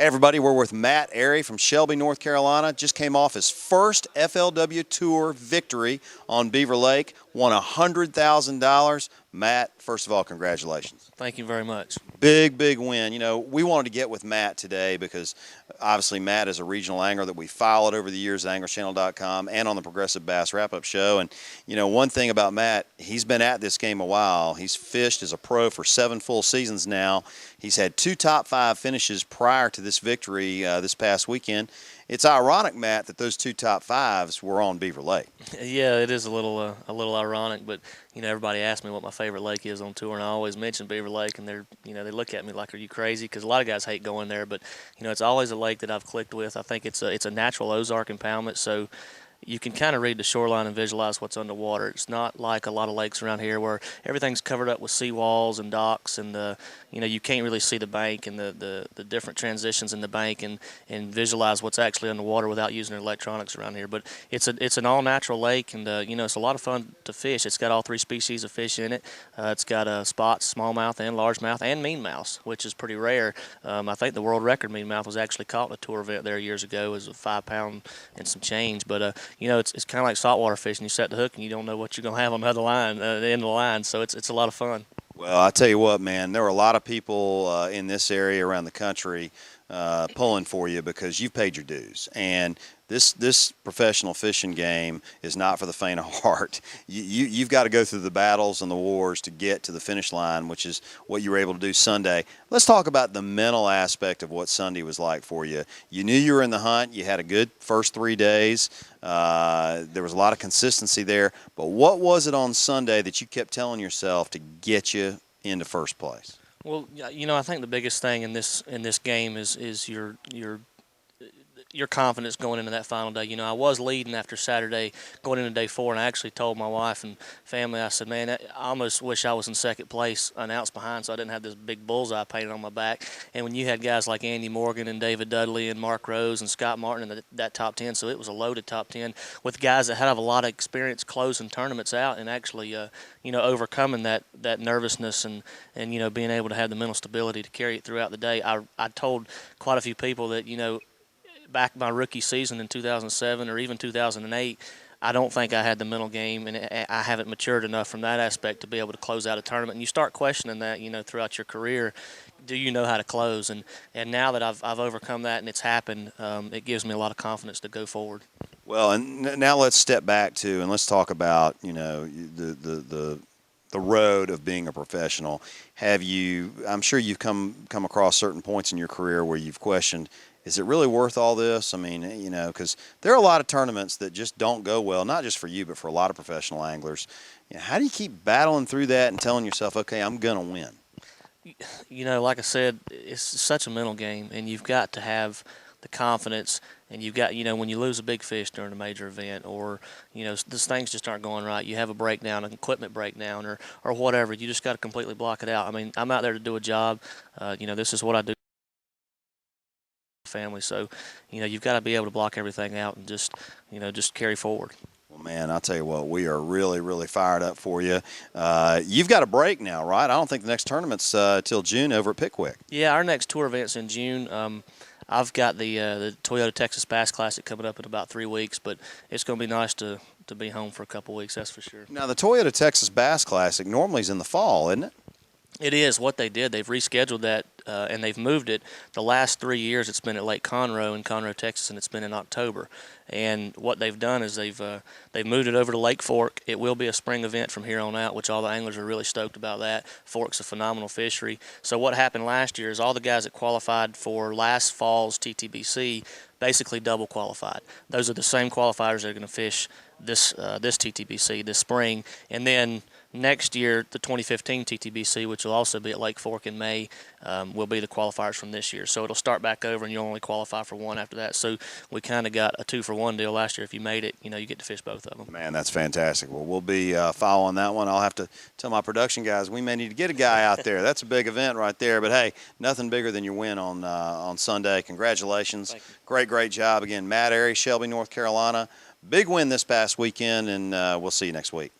Hey everybody, we're with Matt Arey from Shelby, North Carolina. Just came off his first FLW Tour victory on Beaver Lake, won $100,000. Matt, first of all, congratulations. Thank you very much. Big win. You know, we wanted to get with Matt today because obviously Matt is a regional angler that we followed over the years at anglerchannel.com and on the Progressive Bass Wrap-Up Show. And, you know, one thing about Matt, he's been at this game a while. He's fished as a pro for 7 full seasons now. He's had 2 top 5 finishes prior to this victory this past weekend. It's ironic, Matt, that those 2 top 5s were on Beaver Lake. Yeah, it is a little ironic, but you know, everybody asks me what my favorite lake is on tour, and I always mention Beaver Lake, and they look at me like, "Are you crazy?" Because a lot of guys hate going there, but you know, it's always a lake that I've clicked with. I think it's a natural Ozark impoundment, so you can kind of read the shoreline and visualize what's underwater. It's not like a lot of lakes around here where everything's covered up with seawalls and docks, and you know, you can't really see the bank and the different transitions in the bank and visualize what's actually underwater without using electronics around here. But it's an all-natural lake, and you know, it's a lot of fun to fish. It's got all 3 species of fish in it. It's got spots, smallmouth and largemouth, and mean mouse, which is pretty rare. I think the world record mean mouth was actually caught in a tour event there years ago. It was a 5 pound and some change, but you know, it's kind of like saltwater fishing. You set the hook and you don't know what you're going to have on the other line, the end of the line. So it's a lot of fun. Well, I tell you what, man, there were a lot of people in this area around the country pulling for you because you've paid your dues. And this professional fishing game is not for the faint of heart. You've got to go through the battles and the wars to get to the finish line, which is what you were able to do Sunday. Let's talk about the mental aspect of what Sunday was like for you. You knew you were in the hunt. You had a good first 3 days. There was a lot of consistency there. But what was it on Sunday that you kept telling yourself to get you into first place? Well, you know, I think the biggest thing in this game is your confidence going into that final day. You know, I was leading after Saturday, going into day 4, and I actually told my wife and family, I said, man, I almost wish I was in second place, an ounce behind, so I didn't have this big bullseye painted on my back. And when you had guys like Andy Morgan and David Dudley and Mark Rose and Scott Martin in that top 10, so it was a loaded top 10 with guys that had a lot of experience closing tournaments out and actually, you know, overcoming that nervousness and you know, being able to have the mental stability to carry it throughout the day. I told quite a few people that, you know, back my rookie season in 2007 or even 2008, I don't think I had the mental game, and I haven't matured enough from that aspect to be able to close out a tournament. And you start questioning that, you know, throughout your career. Do you know how to close? And now that I've overcome that and it's happened, it gives me a lot of confidence to go forward. Well, and now let's step back and let's talk about, you know, the road of being a professional. I'm sure you've come across certain points in your career where you've questioned, is it really worth all this? I mean, you know, because there are a lot of tournaments that just don't go well, not just for you, but for a lot of professional anglers. You know, how do you keep battling through that and telling yourself, okay, I'm going to win? You know, like I said, it's such a mental game, and you've got to have the confidence, and you've got, you know, when you lose a big fish during a major event, or, you know, these things just aren't going right, you have a breakdown, an equipment breakdown, or whatever, you just got to completely block it out. I mean, I'm out there to do a job. You know, this is what I do. Family, so you know, you've got to be able to block everything out and just, you know, just carry forward. Well, man, I'll tell you what, we are really fired up for you. You've got a break now, right? I don't think the next tournament's till June over at Pickwick. Yeah, our next tour event's in June. I've got the Toyota Texas Bass Classic coming up in about 3 weeks, but it's going to be nice to be home for a couple weeks, that's for sure. Now, the Toyota Texas Bass Classic normally is in the fall, isn't it? It is. What they did, they've rescheduled that, and they've moved it. The last 3 years it's been at Lake Conroe in Conroe, Texas, and it's been in October. And what they've done is they've moved it over to Lake Fork. It will be a spring event from here on out, which all the anglers are really stoked about that. Fork's a phenomenal fishery. So what happened last year is all the guys that qualified for last fall's TTBC basically double qualified. Those are the same qualifiers that are going to fish this TTBC this spring, and then next year, the 2015 TTBC, which will also be at Lake Fork in May, will be the qualifiers from this year. So it'll start back over, and you'll only qualify for one after that. So we kind of got a 2-for-1 deal last year. If you made it, you know, you get to fish both of them. Man, that's fantastic. Well, we'll be following that one. I'll have to tell my production guys we may need to get a guy out there. That's a big event right there. But hey, nothing bigger than your win on Sunday. Congratulations. Great job again, Matt Arey, Shelby, North Carolina. Big win this past weekend, and we'll see you next week.